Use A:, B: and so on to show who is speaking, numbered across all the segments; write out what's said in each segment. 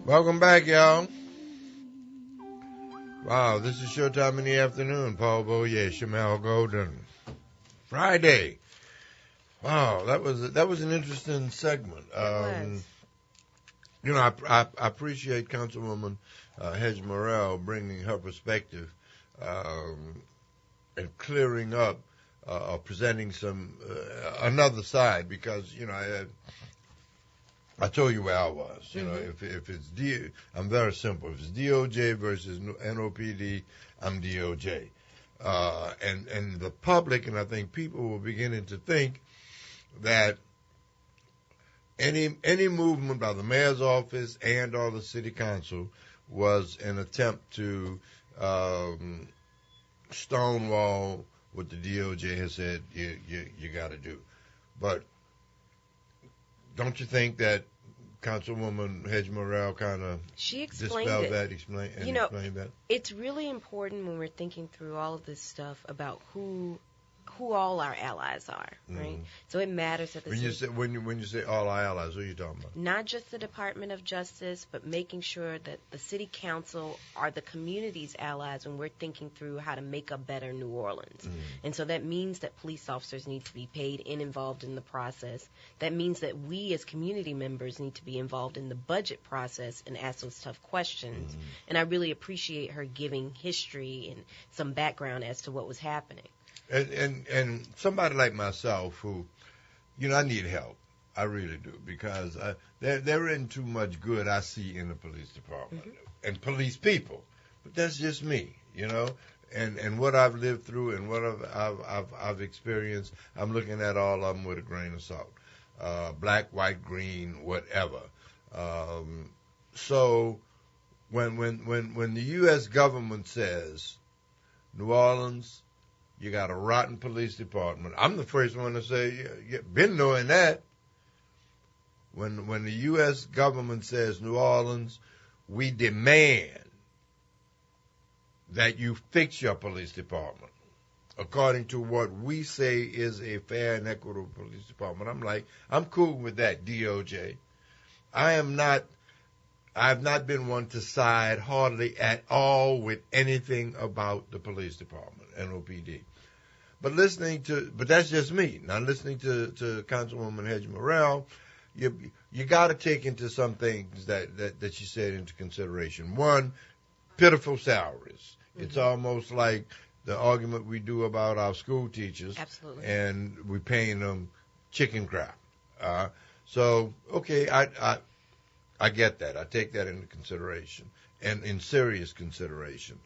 A: Welcome back, y'all. Wow, this is Showtime in the Afternoon. Paul Boyer, Shamel Golden. Friday. Wow, that was an interesting segment. You know, I appreciate Councilwoman Hedge Morrell bringing her perspective and clearing up or presenting some another side, because you know I told you where I was. You know, if it's I'm very simple. If it's DOJ versus NOPD, I'm DOJ. And the public, and I think people were beginning to think that any movement by the mayor's office and or the city council was an attempt to stonewall what the DOJ has said you got to do. But don't you think that Councilwoman Hedge Morrell kind of dispelled that, explained that?
B: It's really important when we're thinking through all of this stuff about who all our allies are, right? So it matters that
A: when you say all our allies, who are you talking about?
B: Not just the Department of Justice, but making sure that the City Council are the community's allies when we're thinking through how to make a better New Orleans. And so that means that police officers need to be paid and involved in the process. That means that we as community members need to be involved in the budget process and ask those tough questions. And I really appreciate her giving history and some background as to what was happening.
A: And somebody like myself who, you know, I need help. I really do, because there isn't too much good I see in the police department and police people. But that's just me, you know. And what I've lived through and what I've experienced, I'm looking at all of them with a grain of salt. Black, white, green, whatever. So when the U.S. government says, New Orleans, you got a rotten police department, I'm the first one to say, been knowing that. When the U.S. government says, New Orleans, we demand that you fix your police department according to what we say is a fair and equitable police department, I'm like, I'm cool with that, DOJ. I've not been one to side hardly at all with anything about the police department, NOPD. But that's just me. Now listening to Councilwoman Hedge Morrell, you got to take into some things that she said into consideration. One, pitiful salaries. It's almost like the argument we do about our school teachers.
B: Absolutely. And
A: we're paying them chicken crap. So, okay, I get that. I take that into consideration, and in serious consideration.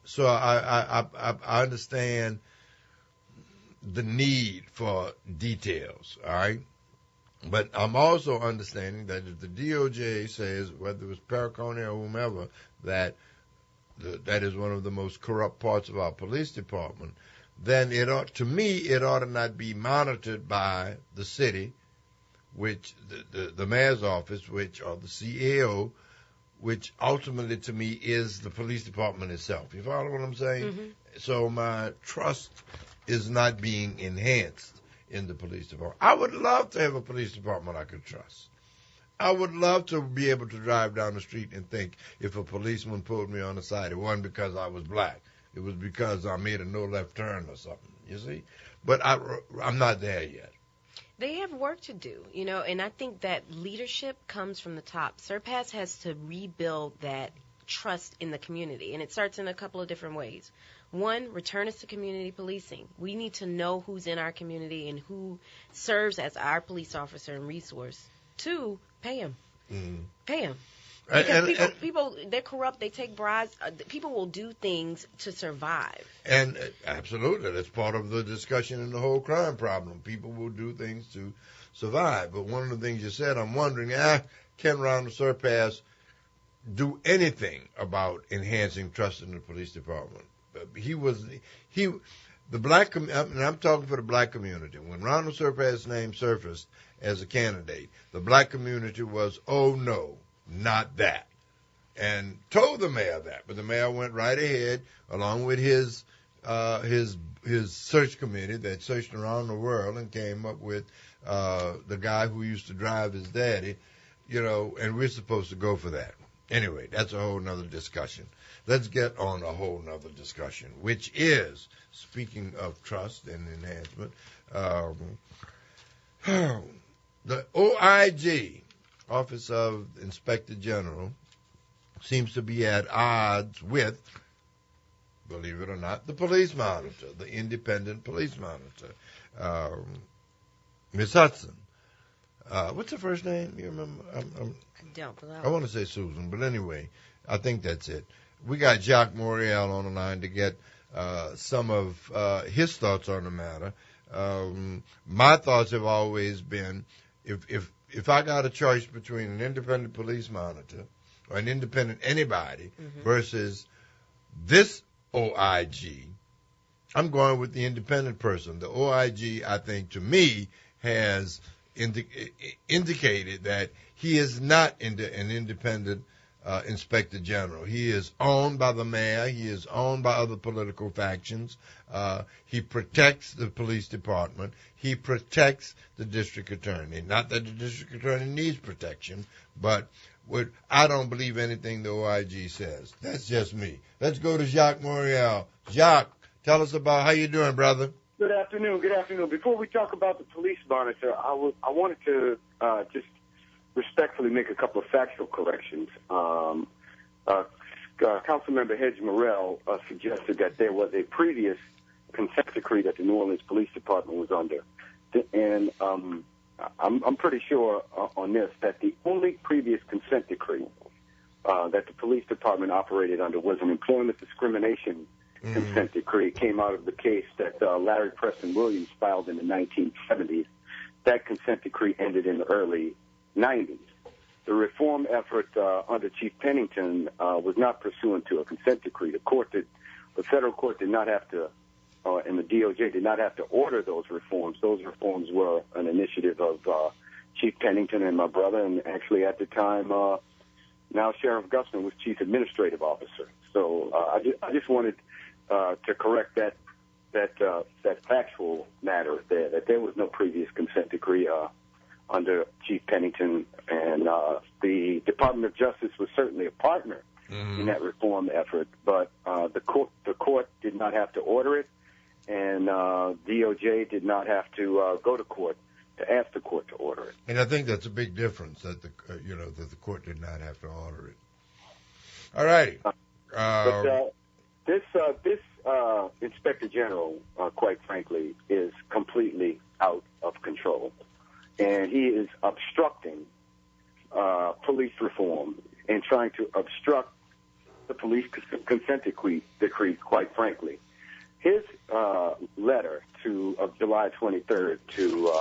A: So I understand the need for details, all right? But I'm also understanding that if the DOJ says, whether it's Perricone or whomever, that is one of the most corrupt parts of our police department, then it ought to not be monitored by the city, which the mayor's office, or the CAO, which ultimately to me is the police department itself. You follow what I'm saying? So my trust is not being enhanced in the police department. I would love to have a police department I could trust. I would love to be able to drive down the street and think if a policeman pulled me on the side, it wasn't because I was black. It was because I made a no left turn or something, you see? But I'm not there yet.
B: They have work to do, you know, and I think that leadership comes from the top. Surpass has to rebuild that trust in the community, and it starts in a couple of different ways. One, return us to community policing. We need to know who's in our community and who serves as our police officer and resource. Two, pay them. Pay them. Because people, they're corrupt. They take bribes. People will do things to survive.
A: And absolutely, that's part of the discussion in the whole crime problem. People will do things to survive. But one of the things you said, I'm wondering, can Ronald Surpass do anything about enhancing trust in the police department? The black, and I'm talking for the black community. When Ronald Surpass' name surfaced as a candidate, the black community was, oh no, not that, and told the mayor that. But the mayor went right ahead, along with his search committee that searched around the world and came up with the guy who used to drive his daddy, you know, and we're supposed to go for that. Anyway, that's a whole nother discussion. Let's get on a whole nother discussion, which is, speaking of trust and enhancement, the OIG, Office of Inspector General, seems to be at odds with, believe it or not, the police monitor, the independent police monitor, Ms. Hudson. What's her first name? You remember?
B: I don't.
A: I want to say Susan, but anyway, I think that's it. We got Jacques Morial on the line to get some of his thoughts on the matter. My thoughts have always been, if I got a choice between an independent police monitor or an independent anybody versus this OIG, I'm going with the independent person. The OIG, I think, to me, has indicated that he is not an independent inspector general. He is owned by the mayor. He is owned by other political factions. He protects the police department. He protects the district attorney. Not that the district attorney needs protection, but I don't believe anything the OIG says. That's just me. Let's go to Jacques Morial. Jacques, tell us about how you doing, brother.
C: Good afternoon. Good afternoon. Before we talk about the police monitor, I wanted to just respectfully make a couple of factual corrections. Councilmember Hedge Morrell suggested that there was a previous consent decree that the New Orleans Police Department was under. And I'm pretty sure on this that the only previous consent decree that the police department operated under was an employment discrimination consent decree. It came out of the case that Larry Preston Williams filed in the 1970s. That consent decree ended in the early 90s. The reform effort under Chief Pennington was not pursuant to a consent decree. The federal court did not have to, and the DOJ did not have to order those reforms. Those reforms were an initiative of Chief Pennington and my brother, and actually at the time, now Sheriff Gusman was Chief Administrative Officer. So I just wanted to correct that factual matter there, that there was no previous consent decree under Chief Pennington, and the Department of Justice was certainly a partner in that reform effort, but the court did not have to order it, and DOJ did not have to go to court to ask the court to order it.
A: And I think that's a big difference, that the court did not have to order it. All righty.
C: But this Inspector General, quite frankly, is completely out of control. And he is obstructing police reform and trying to obstruct the police consent decree, quite frankly. His letter of July 23rd to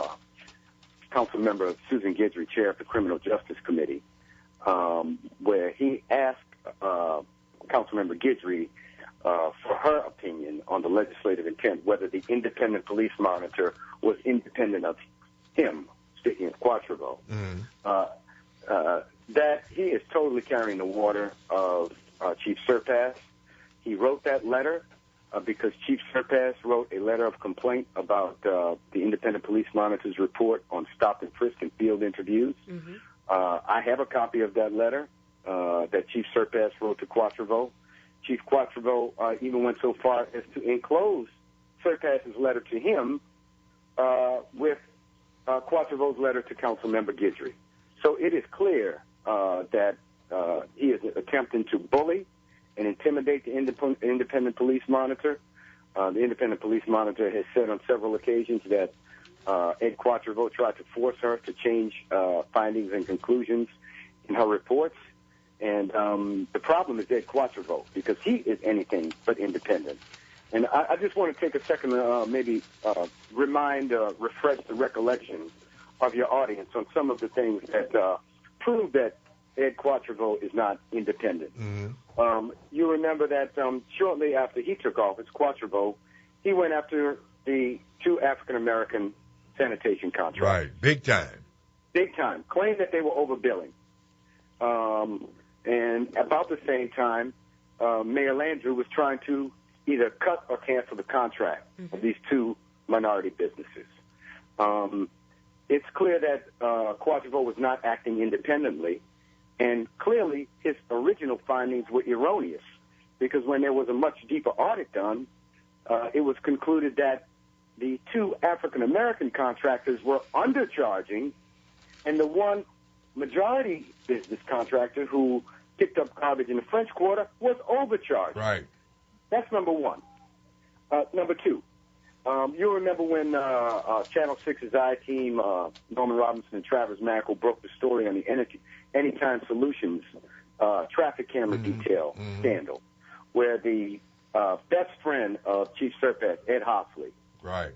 C: Councilmember Susan Guidry, chair of the Criminal Justice Committee, where he asked Councilmember Guidry for her opinion on the legislative intent, whether the independent police monitor was independent of him, speaking of Quatrevo, that he is totally carrying the water of Chief Surpass. He wrote that letter because Chief Surpass wrote a letter of complaint about the independent police monitor's report on stop and frisk and field interviews. I have a copy of that letter that Chief Surpass wrote to Quatrevo. Chief Quatrevo even went so far as to enclose Surpass's letter to him with Quatrevo's letter to Councilmember Guidry. So it is clear that he is attempting to bully and intimidate the independent police monitor. The independent police monitor has said on several occasions that Ed Quatrevo tried to force her to change findings and conclusions in her reports. And the problem is Ed Quatrevo, because he is anything but independent. And I just want to take a second to maybe refresh the recollection of your audience on some of the things that prove that Ed Quatrevo is not independent. You remember that shortly after he took office, Quatrevo, he went after the 2 African-American sanitation contracts.
A: Right, big time.
C: Big time. Claimed that they were overbilling. And about the same time, Mayor Landrieu was trying to either cut or cancel the contract of these 2 minority businesses. It's clear that Quatrevo was not acting independently. And clearly, his original findings were erroneous, because when there was a much deeper audit done, it was concluded that the two African-American contractors were undercharging, and the one majority business contractor who picked up garbage in the French Quarter was overcharged.
A: Right.
C: That's number one. Number two, you'll remember when Channel 6's I-Team, Norman Robinson and Travis Mackel, broke the story on the Anytime Solutions traffic camera detail scandal, where the best friend of Chief Surpass, Ed Hoxley,
A: right,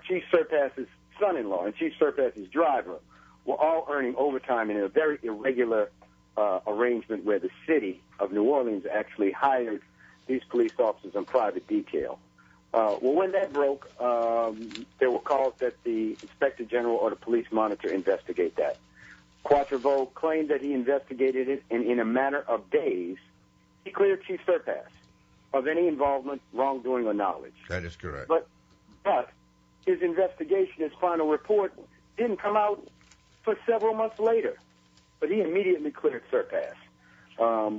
C: Chief Surpass's son-in-law and Chief Surpass's driver were all earning overtime in a very irregular arrangement where the city of New Orleans actually hired these police officers on private detail. Well, when that broke, there were calls that the Inspector General or the police monitor investigate that. Quatrevo claimed that he investigated it, and in a matter of days, he cleared Chief Surpass of any involvement, wrongdoing, or knowledge.
A: That is correct.
C: But his investigation, his final report, didn't come out for several months later. But he immediately cleared Surpass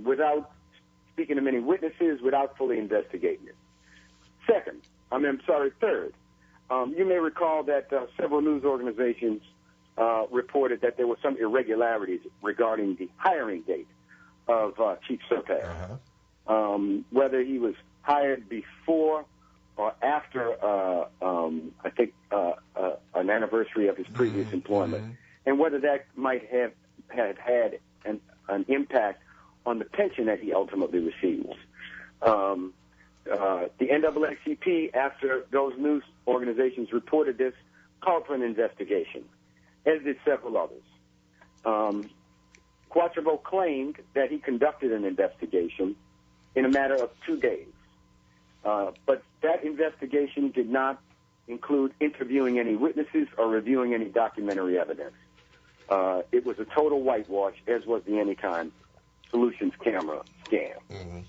C: without speaking to many witnesses, without fully investigating it. Third, you may recall that several news organizations reported that there were some irregularities regarding the hiring date of Chief Surpass. Whether he was hired before or after, I think, an anniversary of his previous employment, and whether that might have had an impact on the pension that he ultimately receives. The NAACP, after those news organizations reported this, called for an investigation, as did several others. Quatrevo claimed that he conducted an investigation in a matter of 2 days. But that investigation did not include interviewing any witnesses or reviewing any documentary evidence. It was a total whitewash, as was the Anytime Solutions camera scam.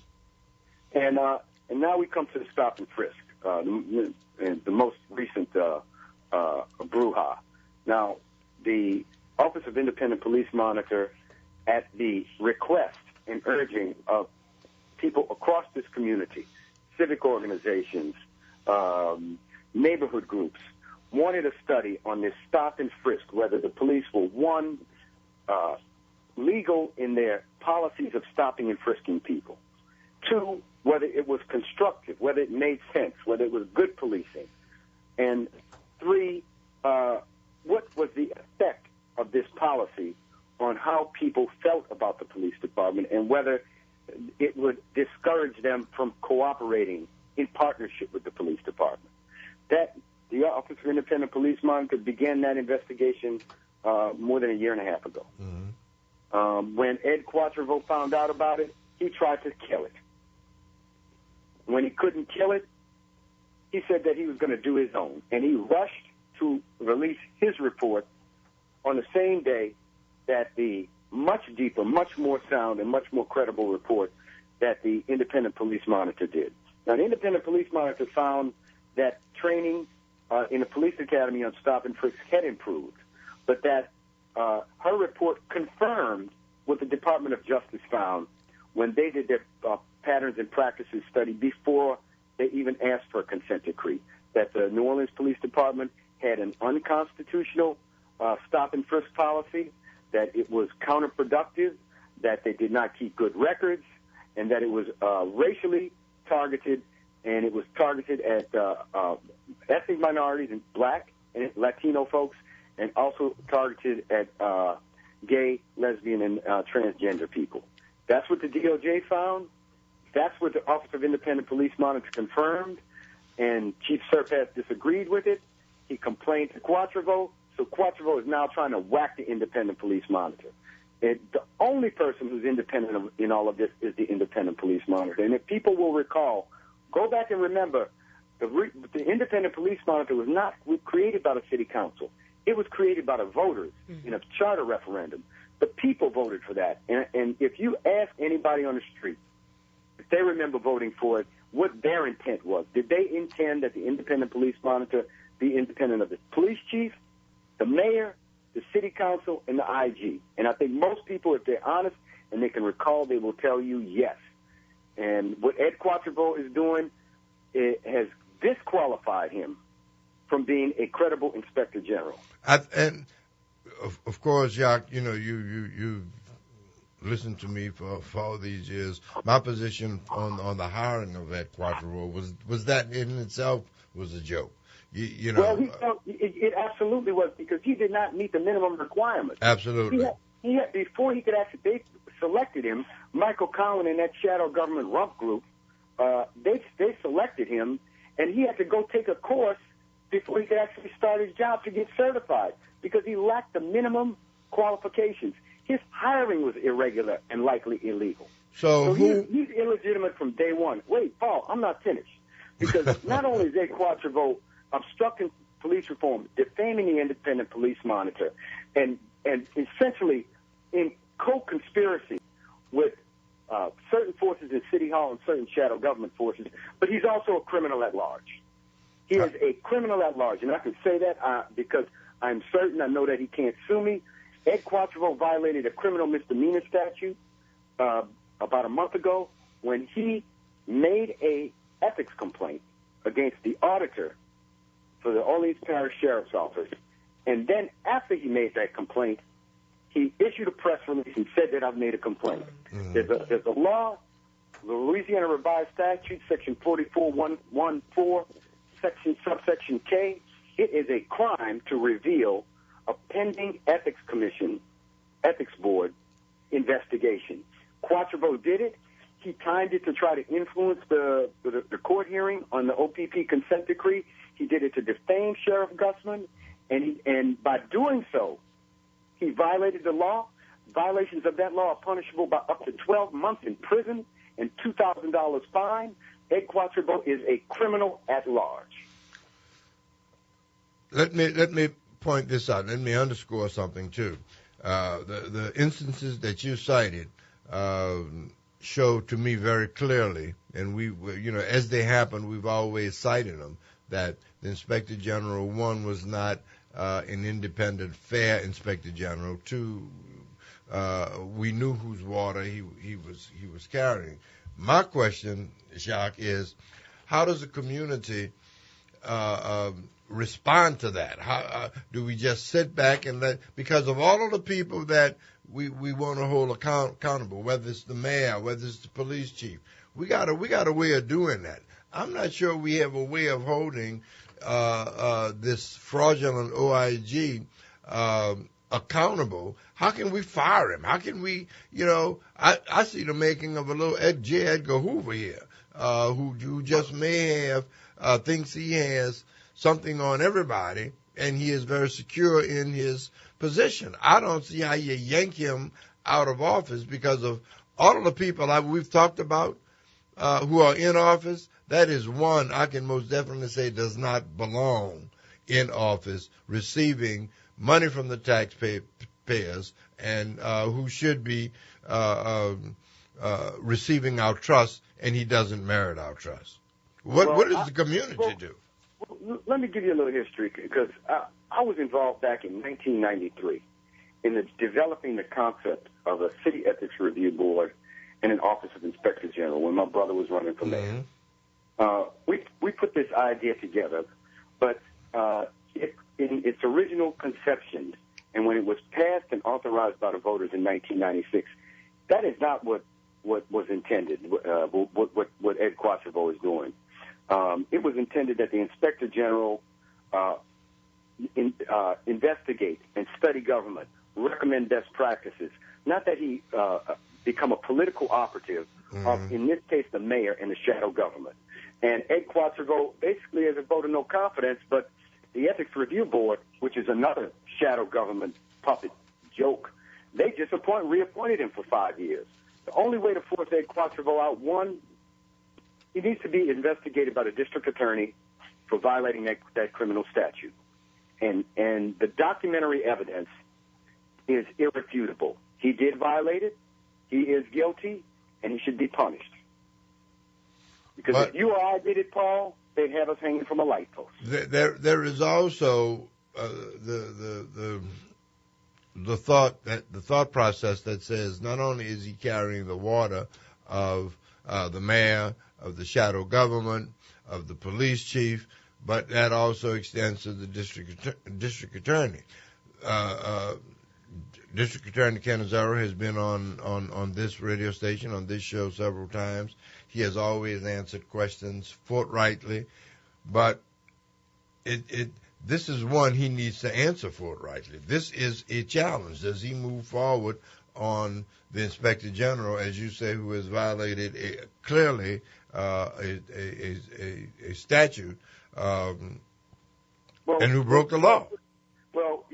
C: And now we come to the stop and frisk, the most recent brouhaha. Now, the Office of Independent Police Monitor, at the request and urging of people across this community, civic organizations, neighborhood groups, wanted a study on this stop and frisk, whether the police were, one, legal in their policies of stopping and frisking people, two, whether it was constructive, whether it made sense, whether it was good policing, and three, what was the effect of this policy on how people felt about the police department and whether it would discourage them from cooperating in partnership with the police department. That the Office of Independent Police Monitor began that investigation more than a year and a half ago. When Ed Quatrevo found out about it, he tried to kill it. When he couldn't kill it, he said that he was going to do his own, and he rushed to release his report on the same day that the much deeper, much more sound, and much more credible report that the Independent Police Monitor did. Now, the Independent Police Monitor found that training in the police academy on stop and frisk had improved, but that her report confirmed what the Department of Justice found when they did their patterns and practices study before they even asked for a consent decree, that the New Orleans Police Department had an unconstitutional stop and frisk policy, that it was counterproductive, that they did not keep good records, and that it was racially targeted, and it was targeted at ethnic minorities and black and Latino folks, and also targeted at gay, lesbian, and transgender people. That's what the DOJ found. That's what the Office of Independent Police Monitor confirmed, and Chief Surpass disagreed with it. He complained to Quatrevo, so Quatrevo is now trying to whack the Independent Police Monitor. The only person who's independent in all of this is the Independent Police Monitor. And if people will recall, go back and remember, the Independent Police Monitor was not created by the city council. It was created by the voters in a charter referendum. The people voted for that. And if you ask anybody on the street, if they remember voting for it, what their intent was, did they intend that the Independent Police Monitor be independent of the police chief, the mayor, the city council, and the IG. And I think most people, if they're honest and they can recall, they will tell you yes. And what Ed Quatrevo is doing, it has disqualified him from being a credible inspector general.
A: And of course, Jacques, you've listened to me for all these years. My position on the hiring of Ed Quatrevo was that in itself was a joke.
C: Well, it absolutely was, because he did not meet the minimum requirements.
A: Absolutely.
C: He had before he could actually, they selected him. Michael Cowan and that shadow government rump group, they selected him, and he had to go take a course before he could actually start his job to get certified, because he lacked the minimum qualifications. His hiring was irregular and likely illegal. So he's illegitimate from day one. Wait, Paul, I'm not finished. Because not only is Ed Quatrevo obstructing police reform, defaming the independent police monitor, and essentially in co-conspiracy with certain forces in City Hall and certain shadow government forces, but he's also a criminal at large. He is a criminal at large, and I can say that because I'm certain, I know that he can't sue me. Ed Quatrevo violated a criminal misdemeanor statute about a month ago when he made a ethics complaint against the auditor for the Orleans Parish Sheriff's Office. And then after he made that complaint, he issued a press release and said that I've made a complaint. Mm-hmm. There's a law, the Louisiana Revised Statute, Section 44114, subsection K. It is a crime to reveal a pending ethics board investigation. Quatrevo did it. He timed it to try to influence the court hearing on the OPP consent decree. He did it to defame Sheriff Gussman, and by doing so, he violated the law. Violations of that law are punishable by up to 12 months in prison and $2,000 fine. Ed Quatrevo is a criminal at large.
A: Let me point this out. Let me underscore something too. The instances that you cited show to me very clearly, and we as they happen, we've always cited them, that the Inspector General, one, was not an independent, fair Inspector General. Two, we knew whose water he was carrying. My question, Jacques, is how does the community respond to that? How do we just sit back and because of all of the people that we want to hold accountable, whether it's the mayor, whether it's the police chief, we got a way of doing that. I'm not sure we have a way of holding this fraudulent OIG accountable. How can we fire him? How can we, I see the making of a little J. Edgar Hoover here, who just may have, thinks he has something on everybody, and he is very secure in his position. I don't see how you yank him out of office because of all of the people we've talked about who are in office. That is one I can most definitely say does not belong in office, receiving money from the taxpayers, and who should be receiving our trust, and he doesn't merit our trust. What does the community do?
C: Well, let me give you a little history, because I was involved back in 1993 in developing the concept of a city ethics review board and an office of inspector general when my brother was running for mayor. Mm-hmm. We put this idea together, but in its original conception, and when it was passed and authorized by the voters in 1996, that is not what was intended, what Ed Quatrevo is doing. It was intended that the Inspector General investigate and study government, recommend best practices, not that he become a political operative of, in this case, the mayor and the shadow government. And Ed Quatrevo basically has a vote of no confidence, but the Ethics Review Board, which is another shadow government puppet joke, they just reappointed him for 5 years. The only way to force Ed Quatrevo out, one, he needs to be investigated by the district attorney for violating that criminal statute. And the documentary evidence is irrefutable. He did violate it, he is guilty, and he should be punished. Because if you or I did it, Paul, they'd have us hanging from a light post.
A: There is also the the thought process that says not only is he carrying the water of the mayor, of the shadow government, of the police chief, but that also extends to the district attorney. District Attorney Canizaro has been on this radio station, on this show several times. He has always answered questions forthrightly, but this is one he needs to answer forthrightly. This is a challenge. Does he move forward on the Inspector General, as you say, who has violated clearly a statute and who broke the law?
C: Well,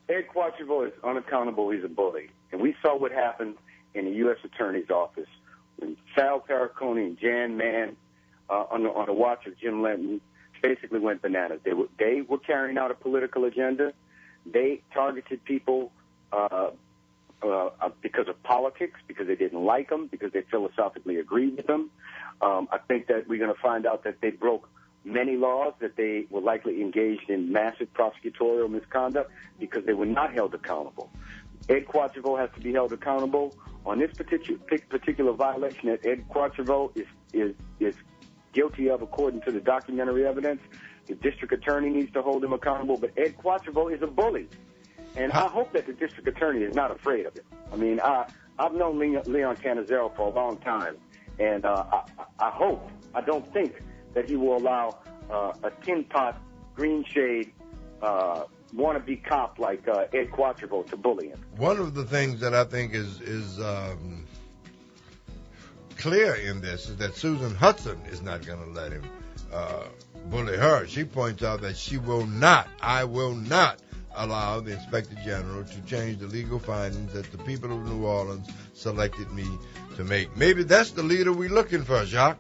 C: Ed Quatrevo is unaccountable. He's a bully. And we saw what happened in the U.S. Attorney's Office when Sal Perricone and Jan Mann, on the watch of Jim Lenton, basically went bananas. They were carrying out a political agenda. They targeted people because of politics, because they didn't like them, because they philosophically agreed with them. I think that we're going to find out that they broke many laws, that they were likely engaged in massive prosecutorial misconduct because they were not held accountable. Ed Quatrevo has to be held accountable. On this particular violation that Ed Quatrevo is guilty of, according to the documentary evidence, the district attorney needs to hold him accountable, but Ed Quatrevo is a bully. And I hope that the district attorney is not afraid of it. I mean, I've known Leon Canizaro for a long time, and I don't think that he will allow a tin pot, green shade, wannabe cop like Ed Quatrevo to bully him.
A: One of the things that I think is clear in this is that Susan Hudson is not going to let him bully her. She points out that I will not allow the Inspector General to change the legal findings that the people of New Orleans selected me to make. Maybe that's the leader we're looking for, Jacques.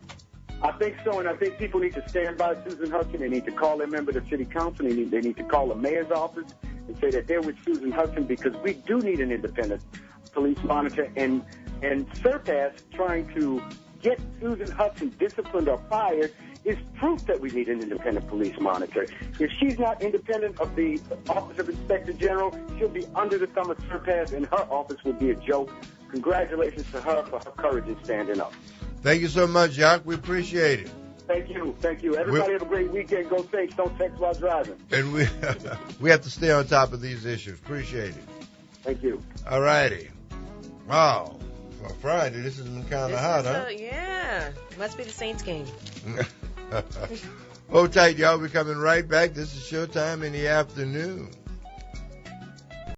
C: I think so, and I think people need to stand by Susan Hudson. They need to call their member of the city council. They need to call the mayor's office and say that they're with Susan Hudson, because we do need an independent police monitor. And Surpass trying to get Susan Hudson disciplined or fired is proof that we need an independent police monitor. If she's not independent of the Office of Inspector General, she'll be under the thumb of Surpass, and her office will be a joke. Congratulations to her for her courage in standing up.
A: Thank you so much, Jacques. We appreciate it.
C: Thank you. Everybody have a great weekend. Go Saints. Don't text while driving.
A: And we have to stay on top of these issues. Appreciate it.
C: Thank you.
A: All righty. Wow. For Friday, this has been kind of hot, huh?
B: Yeah. Must be the Saints game.
A: Hold tight, y'all. We're coming right back. This is Showtime in the afternoon.